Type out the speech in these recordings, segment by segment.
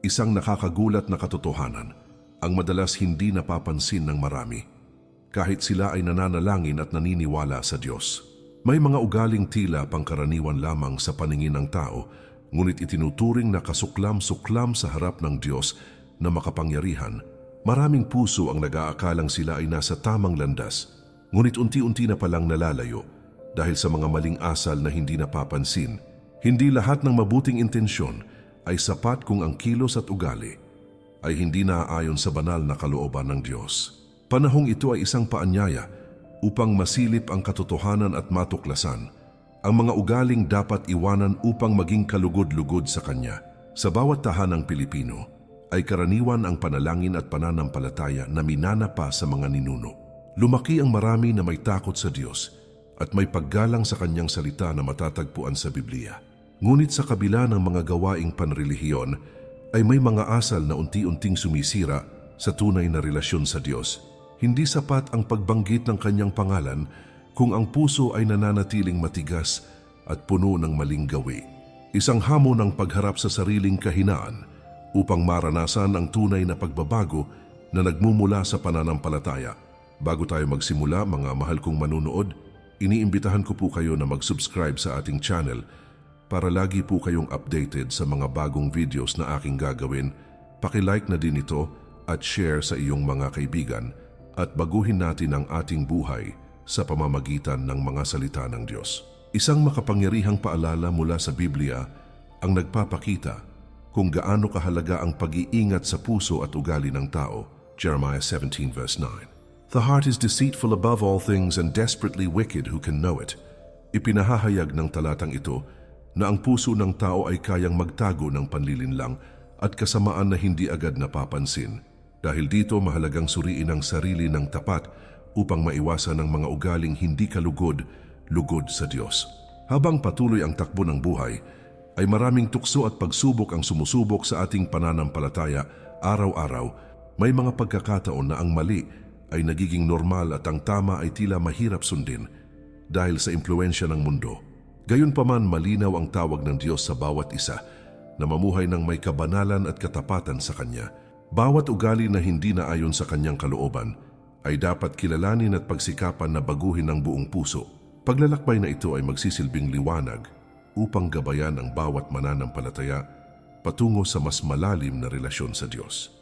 Isang nakakagulat na katotohanan ang madalas hindi napapansin ng marami. Kahit sila ay nananalangin at naniniwala sa Diyos. May mga ugaling tila pangkaraniwan lamang sa paningin ng tao, ngunit itinuturing na kasuklam-suklam sa harap ng Diyos na makapangyarihan. Maraming puso ang nag-aakalang sila ay nasa tamang landas, ngunit unti-unti na palang nalalayo dahil sa mga maling asal na hindi napapansin. Hindi lahat ng mabuting intensyon ay sapat kung ang kilos at ugali ay hindi naaayon sa banal na kalooban ng Diyos. Panahong ito ay isang paanyaya upang masilip ang katotohanan at matuklasan ang mga ugaling dapat iwanan upang maging kalugod-lugod sa Kanya. Sa bawat tahanang Pilipino ay karaniwan ang panalangin at pananampalataya na minanapa sa mga ninuno. Lumaki ang marami na may takot sa Diyos at may paggalang sa Kanyang salita na matatagpuan sa Biblia. Ngunit sa kabila ng mga gawaing panrelihiyon ay may mga asal na unti-unting sumisira sa tunay na relasyon sa Diyos. Hindi sapat ang pagbanggit ng Kanyang pangalan kung ang puso ay nananatiling matigas at puno ng maling gawi. Isang hamon ng pagharap sa sariling kahinaan upang maranasan ang tunay na pagbabago na nagmumula sa pananampalataya. Bago tayo magsimula, mga mahal kong manunood, iniimbitahan ko po kayo na mag-subscribe sa ating channel para lagi po kayong updated sa mga bagong videos na aking gagawin. Paki-like na din ito at share sa iyong mga kaibigan at baguhin natin ang ating buhay sa pamamagitan ng mga salita ng Diyos. Isang makapangyarihang paalala mula sa Biblia ang nagpapakita kung gaano kahalaga ang pag-iingat sa puso at ugali ng tao. Jeremiah 17 verse 9. The heart is deceitful above all things and desperately wicked, who can know it? Ipinahahayag ng talatang ito na ang puso ng tao ay kayang magtago ng panlilinlang at kasamaan na hindi agad napapansin. Dahil dito mahalagang suriin ang sarili ng tapat upang maiwasan ang mga ugaling hindi kalugod-lugod sa Diyos. Habang patuloy ang takbo ng buhay, ay maraming tukso at pagsubok ang sumusubok sa ating pananampalataya araw-araw. May mga pagkakataon na ang mali ay nagiging normal at ang tama ay tila mahirap sundin dahil sa impluensya ng mundo. Gayunpaman, malinaw ang tawag ng Diyos sa bawat isa na mamuhay ng may kabanalan at katapatan sa Kanya. Bawat ugali na hindi naayon sa Kanyang kalooban ay dapat kilalanin at pagsikapan na baguhin ng buong puso. Paglalakbay na ito ay magsisilbing liwanag upang gabayan ang bawat mananampalataya patungo sa mas malalim na relasyon sa Diyos.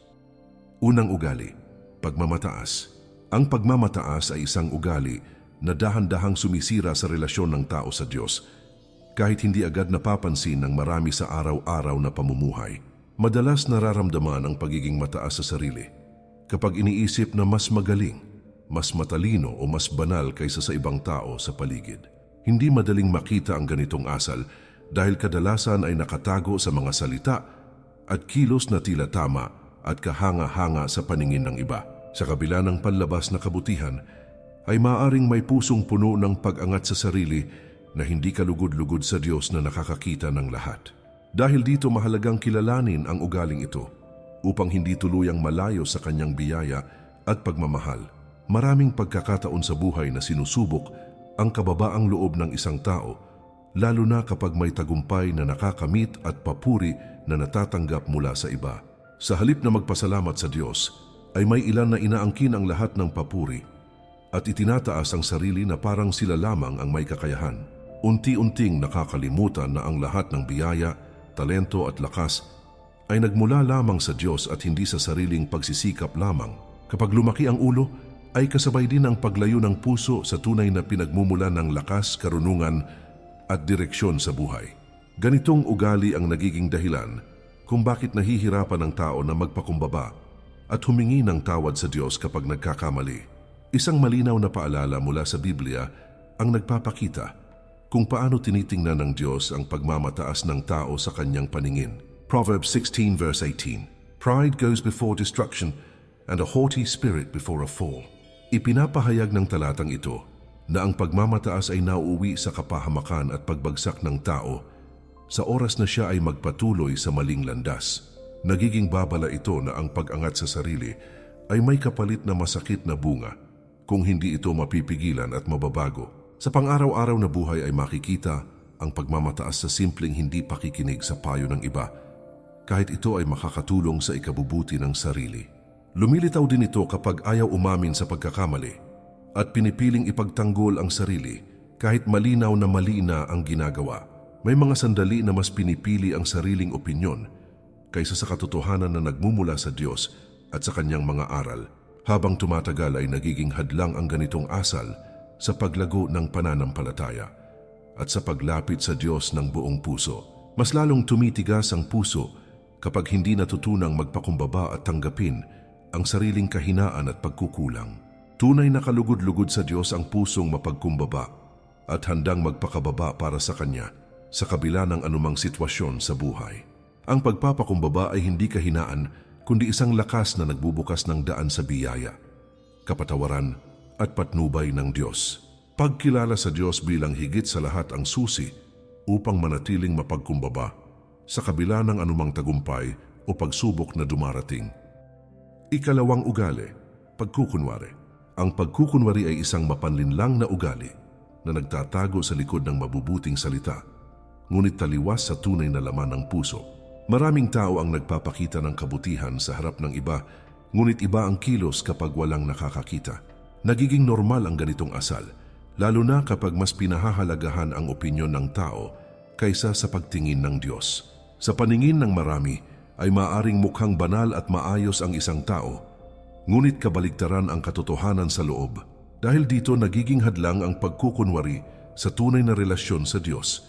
Unang ugali, pagmamataas. Ang pagmamataas ay isang ugali na dahan-dahang sumisira sa relasyon ng tao sa Diyos kahit hindi agad napapansin ng marami sa araw-araw na pamumuhay. Madalas nararamdaman ang pagiging mataas sa sarili kapag iniisip na mas magaling, mas matalino o mas banal kaysa sa ibang tao sa paligid. Hindi madaling makita ang ganitong asal dahil kadalasan ay nakatago sa mga salita at kilos na tila tama at kahanga-hanga sa paningin ng iba. Sa kabila ng panlabas na kabutihan, ay maaaring may pusong puno ng pag-angat sa sarili na hindi kalugod-lugod sa Diyos na nakakakita ng lahat. Dahil dito mahalagang kilalanin ang ugaling ito upang hindi tuluyang malayo sa Kanyang biyaya at pagmamahal. Maraming pagkakataon sa buhay na sinusubok ang kababaang loob ng isang tao, lalo na kapag may tagumpay na nakakamit at papuri na natatanggap mula sa iba. Sa halip na magpasalamat sa Diyos, ay may ilan na inaangkin ang lahat ng papuri at itinataas ang sarili na parang sila lamang ang may kakayahan. Unti-unting nakakalimutan na ang lahat ng biyaya, talento at lakas ay nagmula lamang sa Diyos at hindi sa sariling pagsisikap lamang. Kapag lumaki ang ulo, ay kasabay din ang paglayo ng puso sa tunay na pinagmumula ng lakas, karunungan at direksyon sa buhay. Ganitong ugali ang nagiging dahilan kung bakit nahihirapan ang tao na magpakumbaba at humingi ng tawad sa Diyos kapag nagkakamali. Isang malinaw na paalala mula sa Biblia ang nagpapakita kung paano tinitingnan ng Diyos ang pagmamataas ng tao sa Kanyang paningin. Proverbs 16 verse 18. Pride goes before destruction and a haughty spirit before a fall. Ipinapahayag ng talatang ito na ang pagmamataas ay nauuwi sa kapahamakan at pagbagsak ng tao sa oras na siya ay magpatuloy sa maling landas. Nagiging babala ito na ang pag-angat sa sarili ay may kapalit na masakit na bunga kung hindi ito mapipigilan at mababago. Sa pang-araw-araw na buhay ay makikita ang pagmamataas sa simpleng hindi pakikinig sa payo ng iba kahit ito ay makakatulong sa ikabubuti ng sarili. Lumilitaw din ito kapag ayaw umamin sa pagkakamali at pinipiling ipagtanggol ang sarili kahit malinaw na mali na ang ginagawa. May mga sandali na mas pinipili ang sariling opinyon kaysa sa katotohanan na nagmumula sa Diyos at sa kanyang mga aral. Habang tumatagal ay nagiging hadlang ang ganitong asal sa paglago ng pananampalataya at sa paglapit sa Diyos ng buong puso. Mas lalong tumitigas ang puso kapag hindi natutunang magpakumbaba at tanggapin ang sariling kahinaan at pagkukulang. Tunay na kalugod-lugod sa Diyos ang pusong mapagkumbaba at handang magpakababa para sa Kanya sa kabila ng anumang sitwasyon sa buhay. Ang pagpapakumbaba ay hindi kahinaan kundi isang lakas na nagbubukas ng daan sa biyaya, kapatawaran at patnubay ng Diyos. Pagkilala sa Diyos bilang higit sa lahat ang susi upang manatiling mapagkumbaba sa kabila ng anumang tagumpay o pagsubok na dumarating. Ikalawang ugali, pagkukunwari. Ang pagkukunwari ay isang mapanlinlang na ugali na nagtatago sa likod ng mabubuting salita, ngunit taliwas sa tunay na laman ng puso. Maraming tao ang nagpapakita ng kabutihan sa harap ng iba, ngunit iba ang kilos kapag walang nakakakita. Nagiging normal ang ganitong asal, lalo na kapag mas pinahahalagahan ang opinyon ng tao kaysa sa pagtingin ng Diyos. Sa paningin ng marami ay maaring mukhang banal at maayos ang isang tao, ngunit kabaligtaran ang katotohanan sa loob. Dahil dito nagiging hadlang ang pagkukunwari sa tunay na relasyon sa Diyos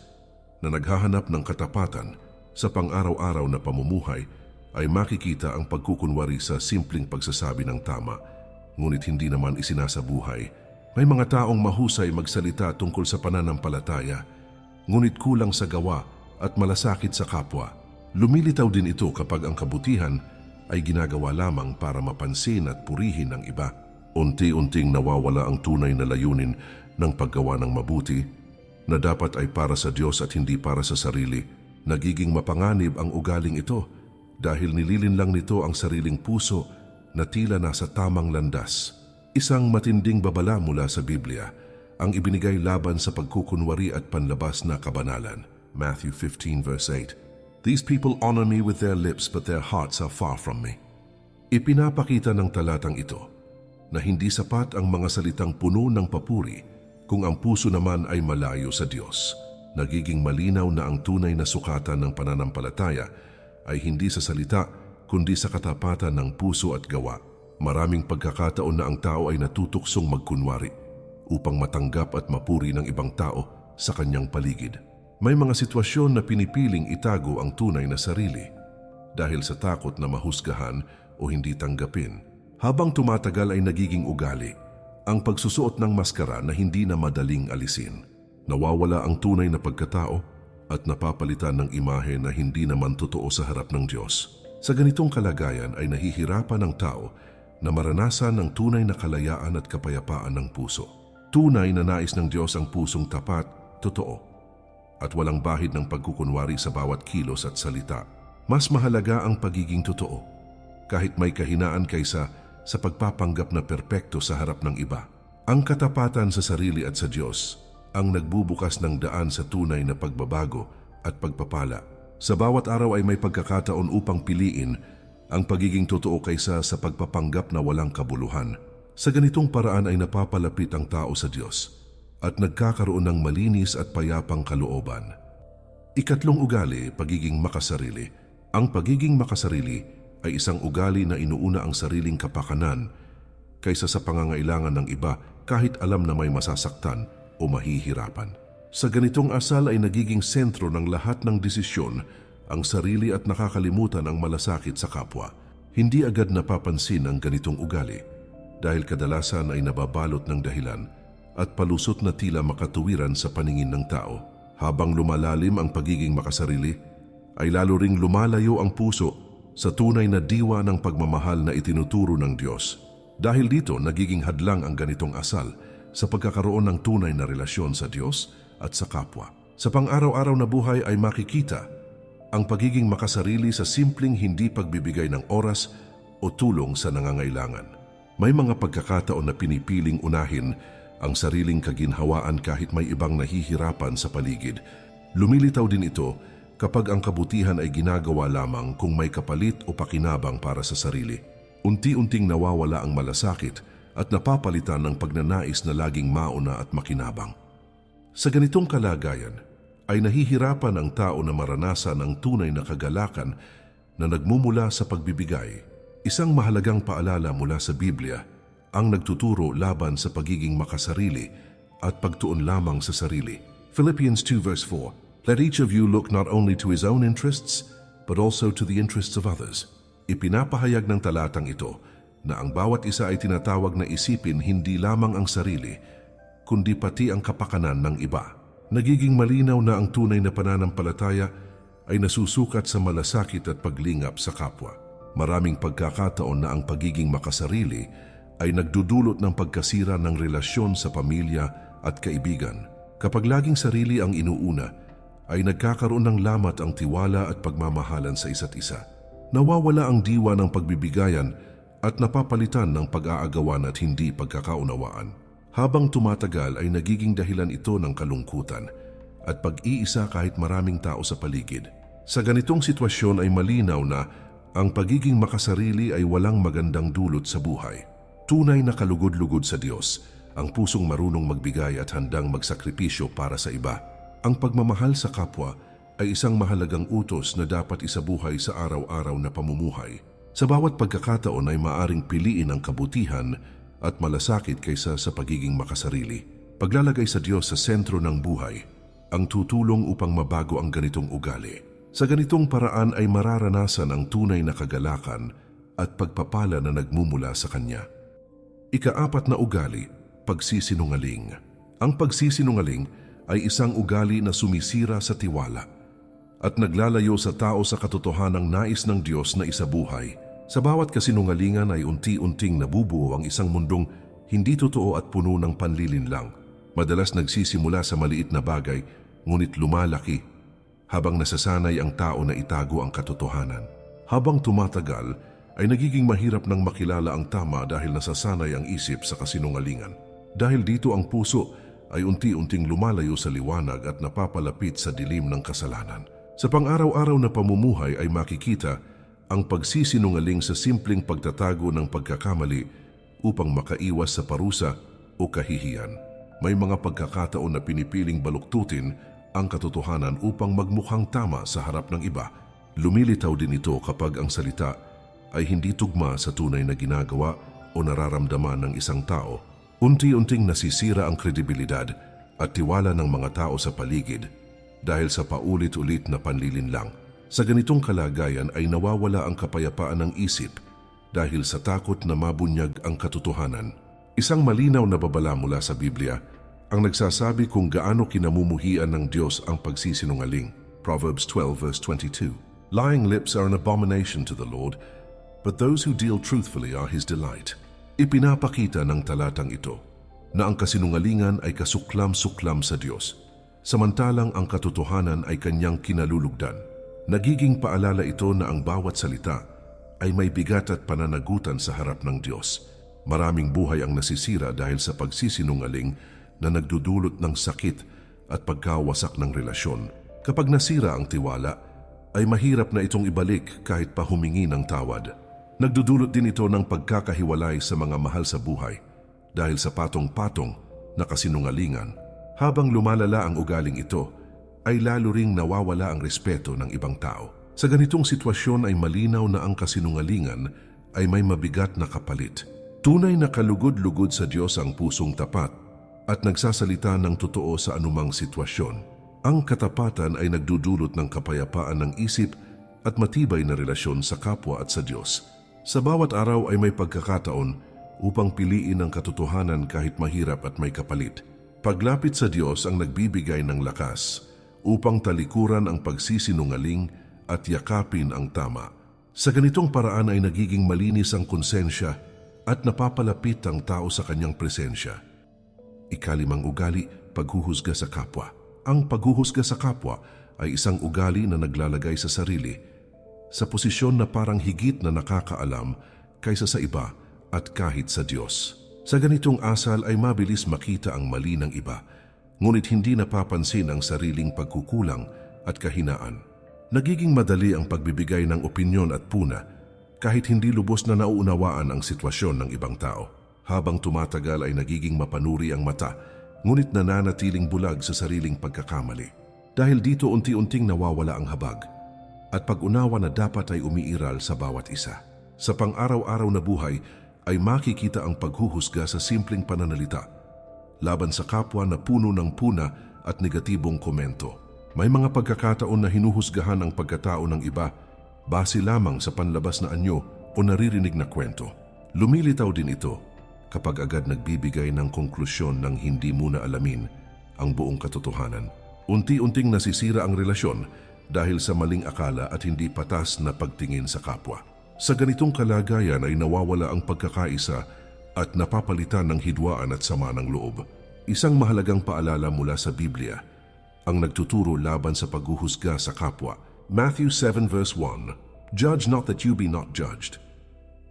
na naghahanap ng katapatan. Sa pang-araw-araw na pamumuhay ay makikita ang pagkukunwari sa simpleng pagsasabi ng tama, ngunit hindi naman isinasabuhay. May mga taong mahusay magsalita tungkol sa pananampalataya, ngunit kulang sa gawa at malasakit sa kapwa. Lumilitaw din ito kapag ang kabutihan ay ginagawa lamang para mapansin at purihin ng iba. Unti-unting nawawala ang tunay na layunin ng paggawa ng mabuti na dapat ay para sa Diyos at hindi para sa sarili. Nagiging mapanganib ang ugaling ito dahil nililinlang nito ang sariling puso na tila nasa tamang landas. Isang matinding babala mula sa Biblia ang ibinigay laban sa pagkukunwari at panlabas na kabanalan. Matthew 15 verse 8. These people honor me with their lips but their hearts are far from me. Ipinapakita ng talatang ito na hindi sapat ang mga salitang puno ng papuri kung ang puso naman ay malayo sa Diyos. Nagiging malinaw na ang tunay na sukatan ng pananampalataya ay hindi sa salita kundi sa katapatan ng puso at gawa. Maraming pagkakataon na ang tao ay natutuksong magkunwari upang matanggap at mapuri ng ibang tao sa kanyang paligid. May mga sitwasyon na pinipiling itago ang tunay na sarili dahil sa takot na mahusgahan o hindi tanggapin. Habang tumatagal ay nagiging ugali ang pagsusuot ng maskara na hindi na madaling alisin. Nawawala ang tunay na pagkatao at napapalitan ng imahe na hindi naman totoo sa harap ng Diyos. Sa ganitong kalagayan ay nahihirapan ang tao na maranasan ng tunay na kalayaan at kapayapaan ng puso. Tunay na nais ng Diyos ang pusong tapat, totoo, at walang bahid ng pagkukunwari sa bawat kilos at salita. Mas mahalaga ang pagiging totoo, kahit may kahinaan kaysa sa pagpapanggap na perpekto sa harap ng iba. Ang katapatan sa sarili at sa Diyos ang nagbubukas ng daan sa tunay na pagbabago at pagpapala. Sa bawat araw ay may pagkakataon upang piliin ang pagiging totoo kaysa sa pagpapanggap na walang kabuluhan. Sa ganitong paraan ay napapalapit ang tao sa Diyos at nagkakaroon ng malinis at payapang kalooban. Ikatlong ugali, pagiging makasarili. Ang pagiging makasarili ay isang ugali na inuuna ang sariling kapakanan kaysa sa pangangailangan ng iba kahit alam na may masasaktan o mahihirapan. Sa ganitong asal ay nagiging sentro ng lahat ng desisyon ang sarili at nakakalimutan ang malasakit sa kapwa. Hindi agad napapansin ang ganitong ugali dahil kadalasan ay nababalot ng dahilan at palusot na tila makatuwiran sa paningin ng tao. Habang lumalalim ang pagiging makasarili, ay lalo ring lumalayo ang puso sa tunay na diwa ng pagmamahal na itinuturo ng Diyos. Dahil dito, nagiging hadlang ang ganitong asal sa pagkakaroon ng tunay na relasyon sa Diyos at sa kapwa. Sa pang-araw-araw na buhay ay makikita ang pagiging makasarili sa simpleng hindi pagbibigay ng oras o tulong sa nangangailangan. May mga pagkakataon na pinipiling unahin ang sariling kaginhawaan kahit may ibang nahihirapan sa paligid. Lumilitaw din ito kapag ang kabutihan ay ginagawa lamang kung may kapalit o pakinabang para sa sarili. Unti-unting nawawala ang malasakit at napapalitan ng pagnanais na laging mauna at makinabang. Sa ganitong kalagayan, ay nahihirapan ang tao na maranasan ang tunay na kagalakan na nagmumula sa pagbibigay. Isang mahalagang paalala mula sa Biblia ang nagtuturo laban sa pagiging makasarili at pagtuon lamang sa sarili. Philippians 2 verse 4, "Let each of you look not only to his own interests, but also to the interests of others." Ipinapahayag ng talatang ito na ang bawat isa ay tinatawag na isipin hindi lamang ang sarili, kundi pati ang kapakanan ng iba. Nagiging malinaw na ang tunay na pananampalataya ay nasusukat sa malasakit at paglingap sa kapwa. Maraming pagkakataon na ang pagiging makasarili ay nagdudulot ng pagkasira ng relasyon sa pamilya at kaibigan. Kapag laging sarili ang inuuna, ay nagkakaroon ng lamat ang tiwala at pagmamahalan sa isa't isa. Nawawala ang diwa ng pagbibigayan at napapalitan ng pag-aagawan at hindi pagkakaunawaan. Habang tumatagal ay nagiging dahilan ito ng kalungkutan at pag-iisa kahit maraming tao sa paligid. Sa ganitong sitwasyon ay malinaw na ang pagiging makasarili ay walang magandang dulot sa buhay. Tunay na kalugod-lugod sa Diyos, ang pusong marunong magbigay at handang magsakripisyo para sa iba. Ang pagmamahal sa kapwa ay isang mahalagang utos na dapat isabuhay sa araw-araw na pamumuhay. Sa bawat pagkakataon ay maaring piliin ang kabutihan at malasakit kaysa sa pagiging makasarili. Paglalagay sa Diyos sa sentro ng buhay, ang tutulong upang mabago ang ganitong ugali. Sa ganitong paraan ay mararanasan ang tunay na kagalakan at pagpapala na nagmumula sa Kanya. Ika-4 na ugali, pagsisinungaling. Ang pagsisinungaling ay isang ugali na sumisira sa tiwala at naglalayo sa tao sa katotohanang nais ng Diyos na isabuhay. Sa bawat kasinungalingan ay unti-unting nabubuo ang isang mundong hindi totoo at puno ng panlilinlang. Madalas nagsisimula sa maliit na bagay, ngunit lumalaki habang nasasanay ang tao na itago ang katotohanan. Habang tumatagal, ay nagiging mahirap nang makilala ang tama dahil nasasanay ang isip sa kasinungalingan. Dahil dito ang puso ay unti-unting lumalayo sa liwanag at napapalapit sa dilim ng kasalanan. Sa pang-araw-araw na pamumuhay ay makikita ang pagsisinungaling sa simpleng pagtatago ng pagkakamali upang makaiwas sa parusa o kahihiyan. May mga pagkakataon na pinipiling baluktutin ang katotohanan upang magmukhang tama sa harap ng iba. Lumilitaw din ito kapag ang salita ay hindi tugma sa tunay na ginagawa o nararamdaman ng isang tao. Unti-unting nasisira ang kredibilidad at tiwala ng mga tao sa paligid dahil sa paulit-ulit na panlilinlang. Sa ganitong kalagayan ay nawawala ang kapayapaan ng isip dahil sa takot na mabunyag ang katotohanan. Isang malinaw na babala mula sa Biblia ang nagsasabi kung gaano kinamumuhian ng Diyos ang pagsisinungaling. Proverbs 12 verse 22. Lying lips are an abomination to the Lord, but those who deal truthfully are His delight. Ipinapakita ng talatang ito na ang kasinungalingan ay kasuklam-suklam sa Diyos, samantalang ang katotohanan ay Kanyang kinalulugdan. Nagiging paalala ito na ang bawat salita ay may bigat at pananagutan sa harap ng Diyos. Maraming buhay ang nasisira dahil sa pagsisinungaling na nagdudulot ng sakit at pagkawasak ng relasyon. Kapag nasira ang tiwala, ay mahirap na itong ibalik kahit pa humingi ng tawad. Nagdudulot din ito ng pagkakahiwalay sa mga mahal sa buhay dahil sa patong-patong na kasinungalingan. Habang lumalala ang ugaling ito, ay lalo ring nawawala ang respeto ng ibang tao. Sa ganitong sitwasyon ay malinaw na ang kasinungalingan ay may mabigat na kapalit. Tunay na kalugod-lugod sa Diyos ang pusong tapat at nagsasalita ng totoo sa anumang sitwasyon. Ang katapatan ay nagdudulot ng kapayapaan ng isip at matibay na relasyon sa kapwa at sa Diyos. Sa bawat araw ay may pagkakataon upang piliin ang katotohanan kahit mahirap at may kapalit. Paglapit sa Diyos ang nagbibigay ng lakas upang talikuran ang pagsisinungaling at yakapin ang tama. Sa ganitong paraan ay nagiging malinis ang konsensya at napapalapit ang tao sa kanyang presensya. Ika-5 ugali, paghuhusga sa kapwa. Ang paghuhusga sa kapwa ay isang ugali na naglalagay sa sarili sa posisyon na parang higit na nakakaalam kaysa sa iba at kahit sa Diyos. Sa ganitong asal ay mabilis makita ang mali ng iba, ngunit hindi napapansin ang sariling pagkukulang at kahinaan. Nagiging madali ang pagbibigay ng opinyon at puna kahit hindi lubos na nauunawaan ang sitwasyon ng ibang tao. Habang tumatagal ay nagiging mapanuri ang mata, ngunit nananatiling bulag sa sariling pagkakamali. Dahil dito unti-unting nawawala ang habag at pag-unawa na dapat ay umiiral sa bawat isa. Sa pang-araw-araw na buhay ay makikita ang paghuhusga sa simpleng pananalita laban sa kapwa na puno ng puna at negatibong komento. May mga pagkakataon na hinuhusgahan ang pagkatao ng iba base lamang sa panlabas na anyo o naririnig na kwento. Lumilitaw din ito kapag agad nagbibigay ng konklusyon ng hindi muna alamin ang buong katotohanan. Unti-unting nasisira ang relasyon dahil sa maling akala at hindi patas na pagtingin sa kapwa. Sa ganitong kalagayan ay nawawala ang pagkakaisa at napapalitan ng hidwaan at sama ng loob. Isang mahalagang paalala mula sa Biblia ang nagtuturo laban sa paghuhusga sa kapwa. Matthew 7 verse 1, "Judge not that you be not judged."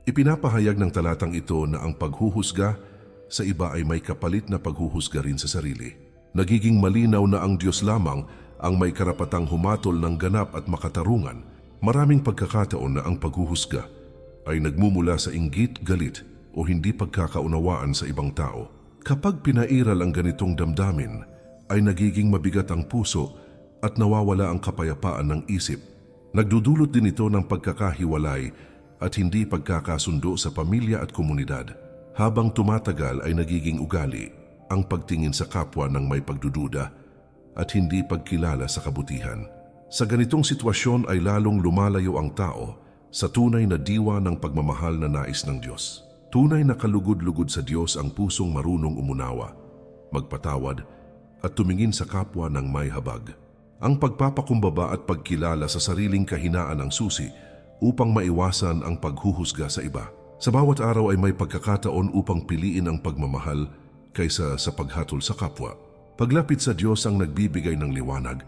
Ipinapahayag ng talatang ito na ang paghuhusga sa iba ay may kapalit na paghuhusga rin sa sarili. Nagiging malinaw na ang Diyos lamang ang may karapatang humatol ng ganap at makatarungan. Maraming pagkakataon na ang paghuhusga ay nagmumula sa inggit, galit o hindi pagkakaunawaan sa ibang tao. Kapag pinairal ang ganitong damdamin, ay nagiging mabigat ang puso at nawawala ang kapayapaan ng isip. Nagdudulot din ito ng pagkakahiwalay at hindi pagkakasundo sa pamilya at komunidad. Habang tumatagal ay nagiging ugali ang pagtingin sa kapwa ng may pagdududa at hindi pagkilala sa kabutihan. Sa ganitong sitwasyon ay lalong lumalayo ang tao sa tunay na diwa ng pagmamahal na nais ng Diyos. Tunay na kalugod-lugod sa Diyos ang pusong marunong umunawa, magpatawad at tumingin sa kapwa ng may habag. Ang pagpapakumbaba at pagkilala sa sariling kahinaan ang susi upang maiwasan ang paghuhusga sa iba. Sa bawat araw ay may pagkakataon upang piliin ang pagmamahal kaysa sa paghatol sa kapwa. Paglapit sa Diyos ang nagbibigay ng liwanag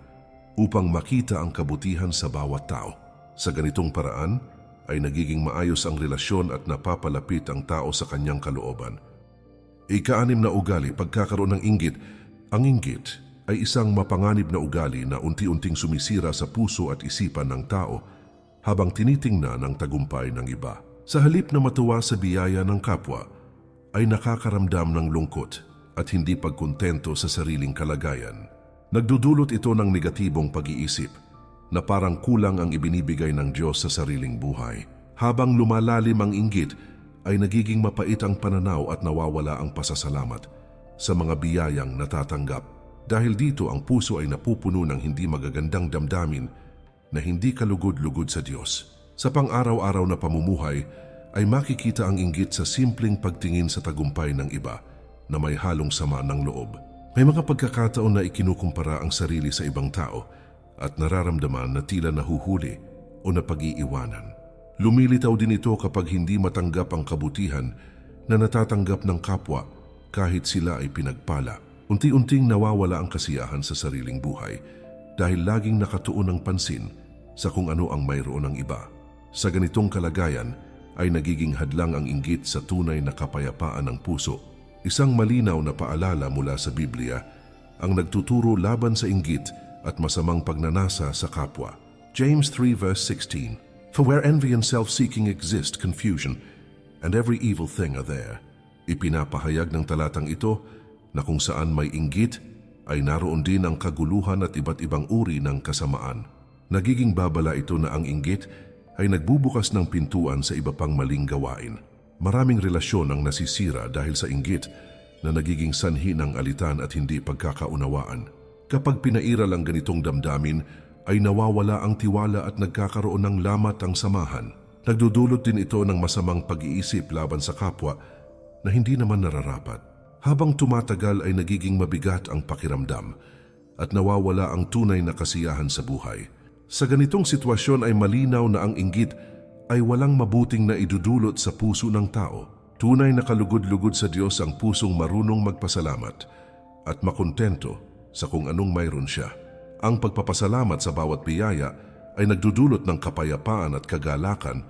upang makita ang kabutihan sa bawat tao. Sa ganitong paraan ay nagiging maayos ang relasyon at napapalapit ang tao sa kanyang kalooban. Ika-6 na ugali, pagkakaroon ng inggit. Ang inggit ay isang mapanganib na ugali na unti-unting sumisira sa puso at isipan ng tao habang tinitingnan ang tagumpay ng iba. Sa halip na matuwa sa biyaya ng kapwa, ay nakakaramdam ng lungkot at hindi pagkontento sa sariling kalagayan. Nagdudulot ito ng negatibong pag-iisip na parang kulang ang ibinibigay ng Diyos sa sariling buhay. Habang lumalalim ang inggit, ay nagiging mapait ang pananaw at nawawala ang pasasalamat sa mga biyayang natatanggap. Dahil dito ang puso ay napupuno ng hindi magagandang damdamin na hindi kalugod-lugod sa Diyos. Sa pang-araw-araw na pamumuhay ay makikita ang inggit sa simpleng pagtingin sa tagumpay ng iba na may halong sama ng loob. May mga pagkakataon na ikinukumpara ang sarili sa ibang tao at nararamdaman na tila nahuhuli o napag-iiwanan. Lumilitaw din ito kapag hindi matanggap ang kabutihan na natatanggap ng kapwa kahit sila ay pinagpala. Unti-unting nawawala ang kasiyahan sa sariling buhay dahil laging nakatuon ang pansin sa kung ano ang mayroon ng iba. Sa ganitong kalagayan ay nagiging hadlang ang inggit sa tunay na kapayapaan ng puso. Isang malinaw na paalala mula sa Biblia ang nagtuturo laban sa inggit at masamang pagnanasa sa kapwa. James 3 verse 16, "For where envy and self-seeking exist, confusion, and every evil thing are there." Ipinapahayag ng talatang ito na kung saan may inggit ay naroon din ang kaguluhan at iba't ibang uri ng kasamaan. Nagiging babala ito na ang inggit ay nagbubukas ng pintuan sa iba pang maling gawain. Maraming relasyon ang nasisira dahil sa inggit na nagiging sanhi ng alitan at hindi pagkakaunawaan. Kapag pinairal ang ganitong damdamin, ay nawawala ang tiwala at nagkakaroon ng lamat ang samahan. Nagdudulot din ito ng masamang pag-iisip laban sa kapwa na hindi naman nararapat. Habang tumatagal ay nagiging mabigat ang pakiramdam at nawawala ang tunay na kasiyahan sa buhay. Sa ganitong sitwasyon ay malinaw na ang inggit ay walang mabuting na idudulot sa puso ng tao. Tunay na kalugod-lugod sa Diyos ang pusong marunong magpasalamat at makontento sa kung anong mayroon siya. Ang pagpapasalamat sa bawat biyaya ay nagdudulot ng kapayapaan at kagalakan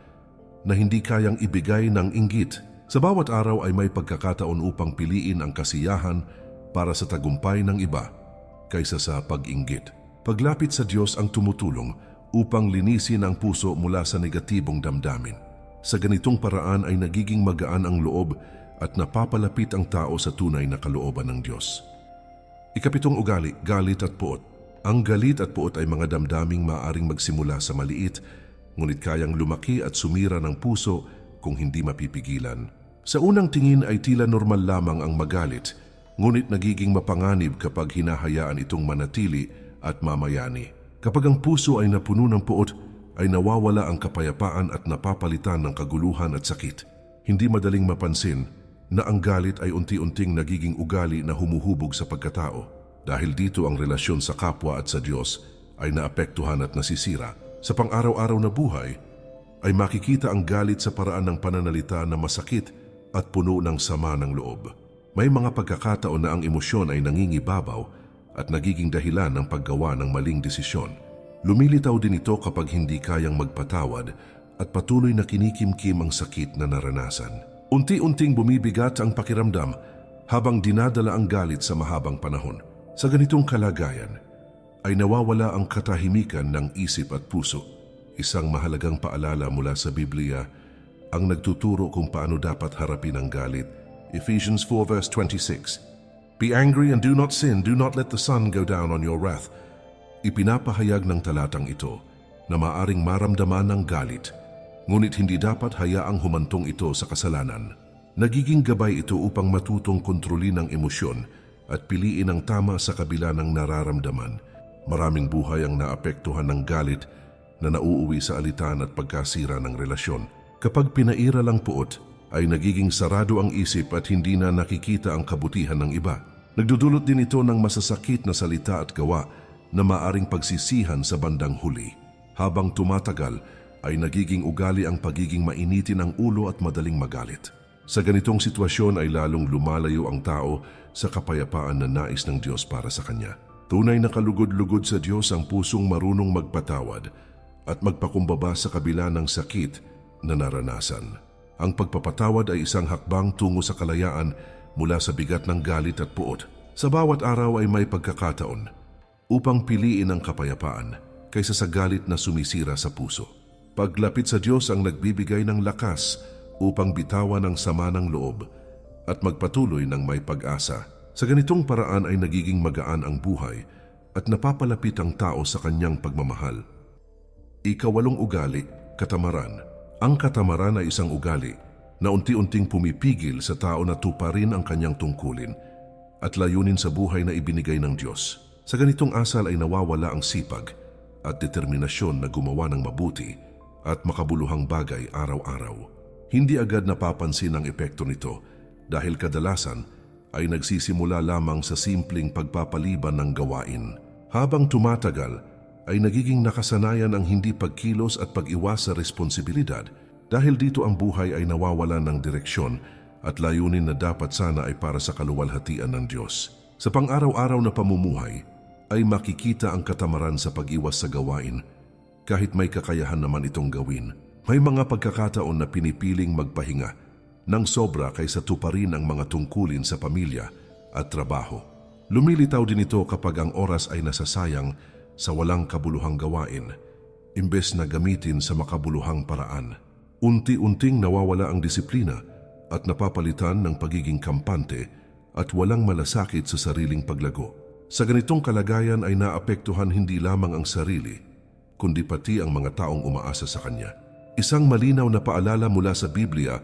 na hindi kayang ibigay ng inggit. Sa bawat araw ay may pagkakataon upang piliin ang kasiyahan para sa tagumpay ng iba kaysa sa pag-inggit. Paglapit sa Diyos ang tumutulong upang linisin ang puso mula sa negatibong damdamin. Sa ganitong paraan ay nagiging magaan ang loob at napapalapit ang tao sa tunay na kalooban ng Diyos. Ikapitong ugali, galit at puot. Ang galit at puot ay mga damdaming maaaring magsimula sa maliit, ngunit kayang lumaki at sumira ng puso kung hindi mapipigilan. Sa unang tingin ay tila normal lamang ang magalit, ngunit nagiging mapanganib kapag hinahayaan itong manatili at mamayani. Kapag ang puso ay napuno ng puot, ay nawawala ang kapayapaan at napapalitan ng kaguluhan at sakit. Hindi madaling mapansin na ang galit ay unti-unting nagiging ugali na humuhubog sa pagkatao. Dahil dito ang relasyon sa kapwa at sa Diyos ay naapektuhan at nasisira. Sa pang-araw-araw na buhay, ay makikita ang galit sa paraan ng pananalita na masakit at puno ng sama ng loob. May mga pagkakataon na ang emosyon ay nangingibabaw at nagiging dahilan ng paggawa ng maling desisyon. Lumilitaw din ito kapag hindi kayang magpatawad at patuloy na kinikimkim ang sakit na naranasan. Unti-unting bumibigat ang pakiramdam habang dinadala ang galit sa mahabang panahon. Sa ganitong kalagayan, ay nawawala ang katahimikan ng isip at puso. Isang mahalagang paalala mula sa Biblia ang nagtuturo kung paano dapat harapin ang galit. Ephesians 4 verse 26. Be angry and do not sin, do not let the sun go down on your wrath. Ipinapahayag ng talatang ito na maaring maramdaman ng galit, ngunit hindi dapat hayaang humantong ito sa kasalanan. Nagiging gabay ito upang matutong kontrolin ang emosyon at piliin ang tama sa kabila ng nararamdaman. Maraming buhay ang naapektuhan ng galit na nauuwi sa alitan at pagkasira ng relasyon. Kapag pinairal ang puot, ay nagiging sarado ang isip at hindi na nakikita ang kabutihan ng iba. Nagdudulot din ito ng masasakit na salita at gawa na maaring pagsisihan sa bandang huli. Habang tumatagal, ay nagiging ugali ang pagiging mainitin ng ulo at madaling magalit. Sa ganitong sitwasyon ay lalong lumalayo ang tao sa kapayapaan na nais ng Diyos para sa kanya. Tunay na kalugod-lugod sa Diyos ang pusong marunong magpatawad at magpakumbaba sa kabila ng sakit na naranasan. Ang pagpapatawad ay isang hakbang tungo sa kalayaan mula sa bigat ng galit at puot. Sa bawat araw ay may pagkakataon upang piliin ang kapayapaan kaysa sa galit na sumisira sa puso. Paglapit sa Diyos ang nagbibigay ng lakas upang bitawan ang sama ng loob at magpatuloy ng may pag-asa. Sa ganitong paraan ay nagiging magaan ang buhay at napapalapit ang tao sa kanyang pagmamahal. Ikawalong ugali, katamaran. Ang katamaran ay isang ugali na unti-unting pumipigil sa tao na tuparin ang kanyang tungkulin at layunin sa buhay na ibinigay ng Diyos. Sa ganitong asal ay nawawala ang sipag at determinasyon na gumawa ng mabuti at makabuluhang bagay araw-araw. Hindi agad napapansin ang epekto nito dahil kadalasan ay nagsisimula lamang sa simpleng pagpapaliban ng gawain. Habang tumatagal, ay nagiging nakasanayan ang hindi pagkilos at pag-iwas sa responsibilidad. Dahil dito ang buhay ay nawawalan ng direksyon at layunin na dapat sana ay para sa kaluwalhatian ng Diyos. Sa pang-araw-araw na pamumuhay, ay makikita ang katamaran sa pag-iwas sa gawain, kahit may kakayahan naman itong gawin. May mga pagkakataon na pinipiling magpahinga nang sobra kaysa tuparin ang mga tungkulin sa pamilya at trabaho. Lumilitaw din ito kapag ang oras ay nasasayang sa walang kabuluhang gawain, imbes na gamitin sa makabuluhang paraan. Unti-unting nawawala ang disiplina at napapalitan ng pagiging kampante at walang malasakit sa sariling paglago. Sa ganitong kalagayan ay naapektuhan hindi lamang ang sarili, kundi pati ang mga taong umaasa sa Kanya. Isang malinaw na paalala mula sa Biblia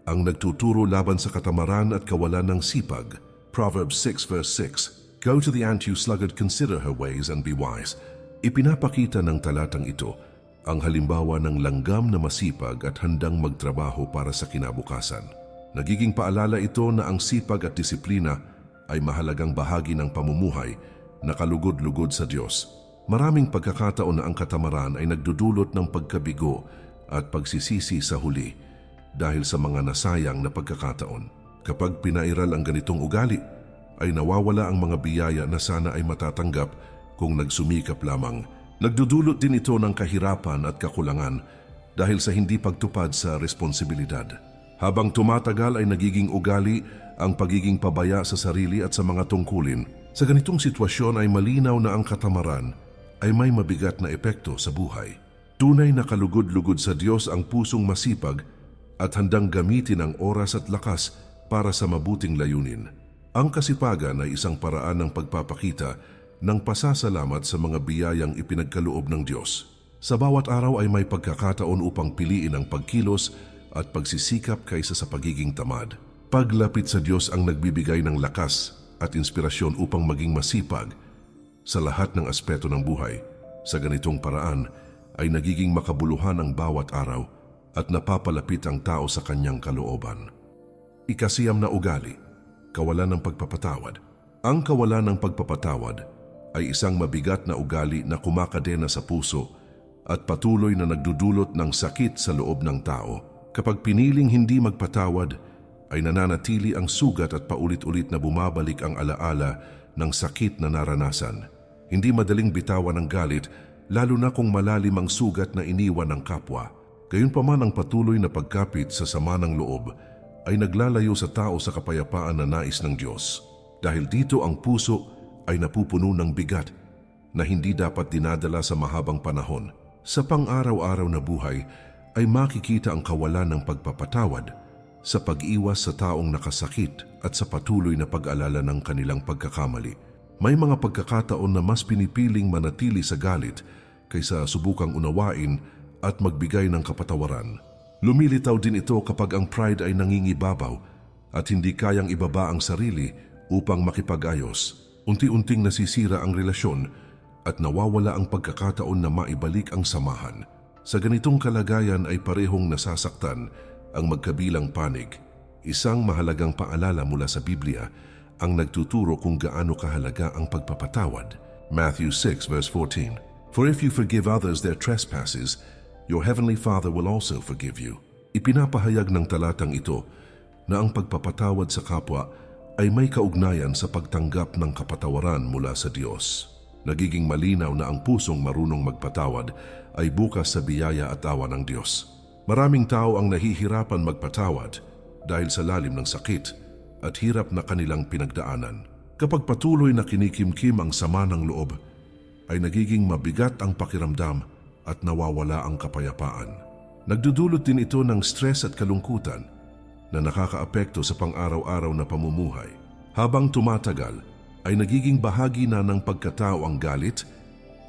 ang nagtuturo laban sa katamaran at kawalan ng sipag. Proverbs 6 verse 6. Go to the ant, you sluggard, consider her ways and be wise. Ipinapakita ng talatang ito ang halimbawa ng langgam na masipag at handang magtrabaho para sa kinabukasan. Nagiging paalala ito na ang sipag at disiplina ay mahalagang bahagi ng pamumuhay na kalugod-lugod sa Diyos. Maraming pagkakataon na ang katamaran ay nagdudulot ng pagkabigo at pagsisisi sa huli dahil sa mga nasayang na pagkakataon. Kapag pinairal ang ganitong ugali, ay nawawala ang mga biyaya na sana ay matatanggap kung nagsumikap lamang. Nagdudulot din ito ng kahirapan at kakulangan dahil sa hindi pagtupad sa responsibilidad. Habang tumatagal ay nagiging ugali ang pagiging pabaya sa sarili at sa mga tungkulin. Sa ganitong sitwasyon ay malinaw na ang katamaran ay may mabigat na epekto sa buhay. Tunay na kalugod-lugod sa Diyos ang pusong masipag at handang gamitin ang oras at lakas para sa mabuting layunin. Ang kasipagan ay isang paraan ng pagpapakita ng pasasalamat sa mga biyayang ipinagkaloob ng Diyos. Sa bawat araw ay may pagkakataon upang piliin ang pagkilos at pagsisikap kaysa sa pagiging tamad. Paglapit sa Diyos ang nagbibigay ng lakas at inspirasyon upang maging masipag sa lahat ng aspeto ng buhay. Sa ganitong paraan ay nagiging makabuluhan ang bawat araw at napapalapit ang tao sa kanyang kalooban. Ikasiyam na ugali, kawalan ng pagpapatawad. Ang kawalan ng pagpapatawad ay isang mabigat na ugali na kumakadena sa puso at patuloy na nagdudulot ng sakit sa loob ng tao. Kapag piniling hindi magpatawad, ay nananatili ang sugat at paulit-ulit na bumabalik ang alaala ng sakit na naranasan. Hindi madaling bitawan ang galit, lalo na kung malalim ang sugat na iniwan ng kapwa. Gayunpaman ang patuloy na pagkapit sa sama ng loob ay naglalayo sa tao sa kapayapaan na nais ng Diyos. Dahil dito ang puso ay napupuno ng bigat na hindi dapat dinadala sa mahabang panahon. Sa pang-araw-araw na buhay ay makikita ang kawalan ng pagpapatawad sa pag-iwas sa taong nakasakit at sa patuloy na pag-alala ng kanilang pagkakamali. May mga pagkakataon na mas pinipiling manatili sa galit kaysa subukang unawain at magbigay ng kapatawaran. Lumilitaw din ito kapag ang pride ay nangingibabaw at hindi kayang ibaba ang sarili upang makipag-ayos. Unti-unting nasisira ang relasyon at nawawala ang pagkakataon na maibalik ang samahan. Sa ganitong kalagayan ay parehong nasasaktan ang magkabilang panig. Isang mahalagang paalala mula sa Biblia ang nagtuturo kung gaano kahalaga ang pagpapatawad. Matthew 6 verse 14. For if you forgive others their trespasses, your heavenly Father will also forgive you. Ipinapahayag ng talatang ito na ang pagpapatawad sa kapwa ay may kaugnayan sa pagtanggap ng kapatawaran mula sa Diyos. Nagiging malinaw na ang pusong marunong magpatawad ay bukas sa biyaya at awa ng Diyos. Maraming tao ang nahihirapan magpatawad dahil sa lalim ng sakit at hirap na kanilang pinagdaanan. Kapag patuloy na kinikimkim ang sama ng loob, ay nagiging mabigat ang pakiramdam at nawawala ang kapayapaan. Nagdudulot din ito ng stress at kalungkutan na nakakaapekto sa pang-araw-araw na pamumuhay. Habang tumatagal, ay nagiging bahagi na ng pagkatao ang galit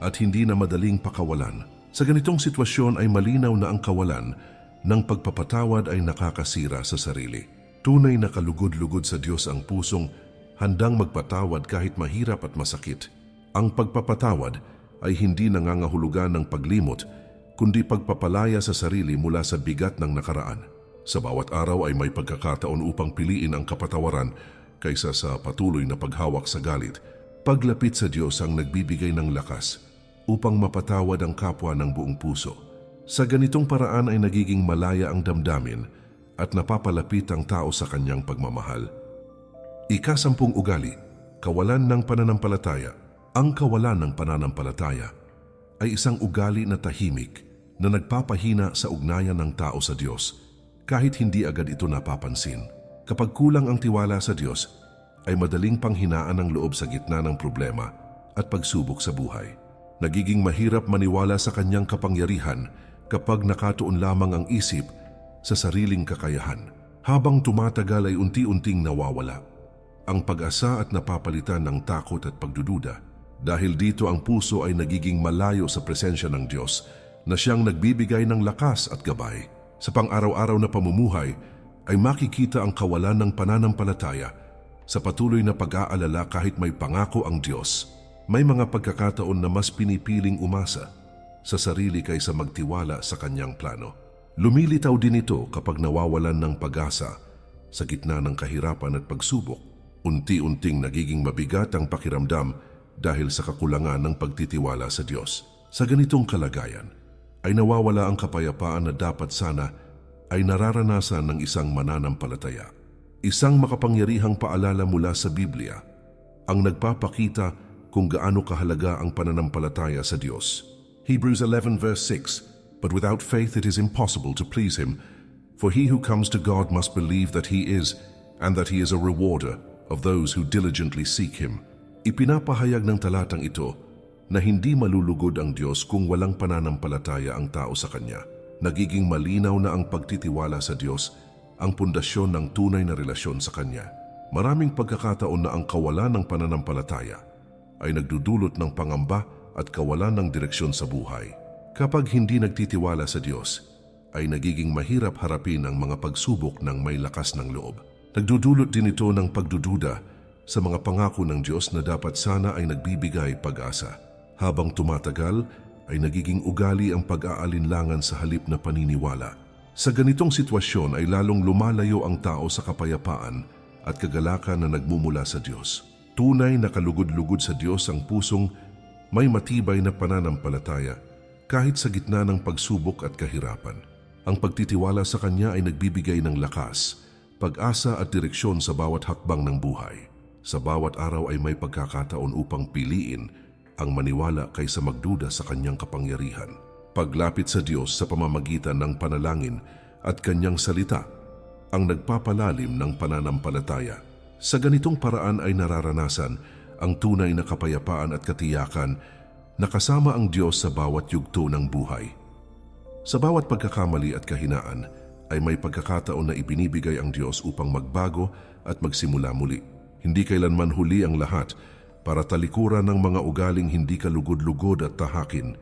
at hindi na madaling pakawalan. Sa ganitong sitwasyon ay malinaw na ang kawalan ng pagpapatawad ay nakakasira sa sarili. Tunay na kalugod-lugod sa Diyos ang pusong handang magpatawad kahit mahirap at masakit. Ang pagpapatawad ay hindi nangangahulugan ng paglimot, kundi pagpapalaya sa sarili mula sa bigat ng nakaraan. Sa bawat araw ay may pagkakataon upang piliin ang kapatawaran kaysa sa patuloy na paghawak sa galit. Paglapit sa Diyos ang nagbibigay ng lakas upang mapatawad ang kapwa ng buong puso. Sa ganitong paraan ay nagiging malaya ang damdamin at napapalapit ang tao sa kanyang pagmamahal. Ika-10 ugali, kawalan ng pananampalataya. Ang kawalan ng pananampalataya ay isang ugali na tahimik na nagpapahina sa ugnayan ng tao sa Diyos kahit hindi agad ito napapansin. Kapag kulang ang tiwala sa Diyos, ay madaling panghinaan ang loob sa gitna ng problema at pagsubok sa buhay. Nagiging mahirap maniwala sa kanyang kapangyarihan kapag nakatuon lamang ang isip sa sariling kakayahan. Habang tumatagal ay unti-unting nawawala ang pag-asa at napapalitan ng takot at pagdududa. Dahil dito ang puso ay nagiging malayo sa presensya ng Diyos na siyang nagbibigay ng lakas at gabay. Sa pang-araw-araw na pamumuhay ay makikita ang kawalan ng pananampalataya sa patuloy na pag-aalala kahit may pangako ang Diyos. May mga pagkakataon na mas pinipiling umasa sa sarili kaysa magtiwala sa kanyang plano. Lumilitaw din ito kapag nawawalan ng pag-asa sa gitna ng kahirapan at pagsubok. Unti-unting nagiging mabigat ang pakiramdam dahil sa kakulangan ng pagtitiwala sa Diyos. Sa ganitong kalagayan, ay nawawala ang kapayapaan na dapat sana ay nararanasan ng isang mananampalataya. Isang makapangyarihang paalala mula sa Biblia ang nagpapakita kung gaano kahalaga ang pananampalataya sa Diyos. Hebrews 11 verse 6, But without faith it is impossible to please Him, for he who comes to God must believe that He is, and that He is a rewarder of those who diligently seek Him. Ipinapahayag ng talatang ito na hindi malulugod ang Diyos kung walang pananampalataya ang tao sa Kanya. Nagiging malinaw na ang pagtitiwala sa Diyos ang pundasyon ng tunay na relasyon sa Kanya. Maraming pagkakataon na ang kawalan ng pananampalataya ay nagdudulot ng pangamba at kawalan ng direksyon sa buhay. Kapag hindi nagtitiwala sa Diyos, ay nagiging mahirap harapin ang mga pagsubok ng may lakas ng loob. Nagdudulot din ito ng pagdududa sa mga pangako ng Diyos na dapat sana ay nagbibigay pag-asa. Habang tumatagal, ay nagiging ugali ang pag-aalinlangan sa halip na paniniwala. Sa ganitong sitwasyon ay lalong lumalayo ang tao sa kapayapaan at kagalakan na nagmumula sa Diyos. Tunay na kalugod-lugod sa Diyos ang pusong may matibay na pananampalataya kahit sa gitna ng pagsubok at kahirapan. Ang pagtitiwala sa Kanya ay nagbibigay ng lakas, pag-asa at direksyon sa bawat hakbang ng buhay. Sa bawat araw ay may pagkakataon upang piliin ang maniwala kaysa magduda sa Kanyang kapangyarihan. Paglapit sa Diyos sa pamamagitan ng panalangin at Kanyang salita ang nagpapalalim ng pananampalataya. Sa ganitong paraan ay nararanasan ang tunay na kapayapaan at katiyakan na kasama ang Diyos sa bawat yugto ng buhay. Sa bawat pagkakamali at kahinaan ay may pagkakataon na ibinibigay ang Diyos upang magbago at magsimula muli. Hindi kailanman huli ang lahat para talikuran ng mga ugaling hindi kalugod-lugod at tahakin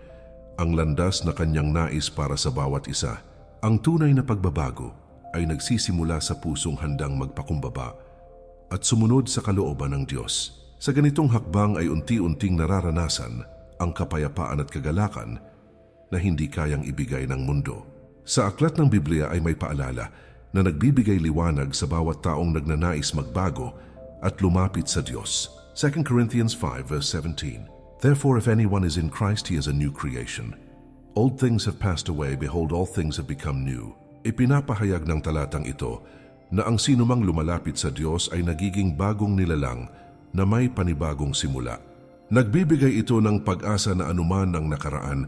ang landas na Kanyang nais para sa bawat isa. Ang tunay na pagbabago ay nagsisimula sa pusong handang magpakumbaba at sumunod sa kalooban ng Diyos. Sa ganitong hakbang ay unti-unting nararanasan ang kapayapaan at kagalakan na hindi kayang ibigay ng mundo. Sa aklat ng Biblia ay may paalala na nagbibigay liwanag sa bawat taong nagnanais magbago at lumapit sa Diyos. 2 Corinthians 5 verse 17. Therefore, if anyone is in Christ, he is a new creation. Old things have passed away, behold, all things have become new. Ipinapahayag ng talatang ito na ang sinumang lumalapit sa Diyos ay nagiging bagong nilalang na may panibagong simula. Nagbibigay ito ng pag-asa na anuman ang nakaraan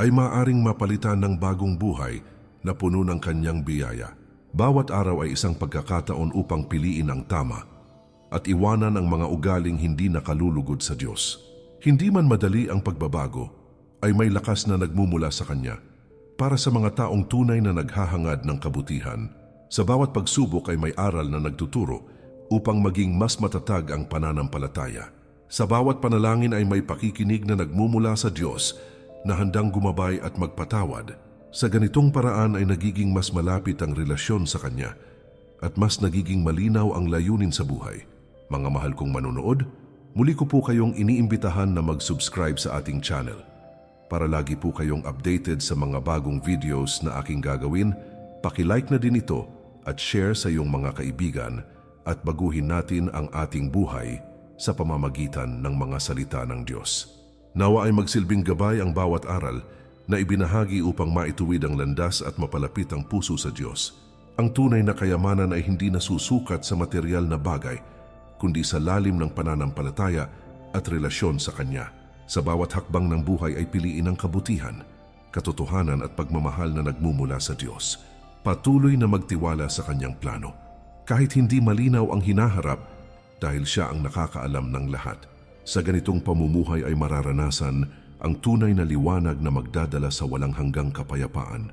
ay maaring mapalitan ng bagong buhay na puno ng Kanyang biyaya. Bawat araw ay isang pagkakataon upang piliin ang tama at iwanan ang mga ugaling hindi nakalulugod sa Diyos. Hindi man madali ang pagbabago, ay may lakas na nagmumula sa Kanya para sa mga taong tunay na naghahangad ng kabutihan. Sa bawat pagsubok ay may aral na nagtuturo upang maging mas matatag ang pananampalataya. Sa bawat panalangin ay may pakikinig na nagmumula sa Diyos na handang gumabay at magpatawad. Sa ganitong paraan ay nagiging mas malapit ang relasyon sa Kanya at mas nagiging malinaw ang layunin sa buhay. Mga mahal kong manonood, muli ko po kayong iniimbitahan na mag-subscribe sa ating channel para lagi po kayong updated sa mga bagong videos na aking gagawin. Paki-like na din ito at share sa iyong mga kaibigan at baguhin natin ang ating buhay sa pamamagitan ng mga salita ng Diyos. Nawa ay magsilbing gabay ang bawat aral na ibinahagi upang maituwid ang landas at mapalapit ang puso sa Diyos. Ang tunay na kayamanan ay hindi nasusukat sa material na bagay, kundi sa lalim ng pananampalataya at relasyon sa Kanya. Sa bawat hakbang ng buhay ay piliin ang kabutihan, katotohanan at pagmamahal na nagmumula sa Diyos. Patuloy na magtiwala sa Kanyang plano, kahit hindi malinaw ang hinaharap dahil Siya ang nakakaalam ng lahat. Sa ganitong pamumuhay ay mararanasan ang tunay na liwanag na magdadala sa walang hanggang kapayapaan.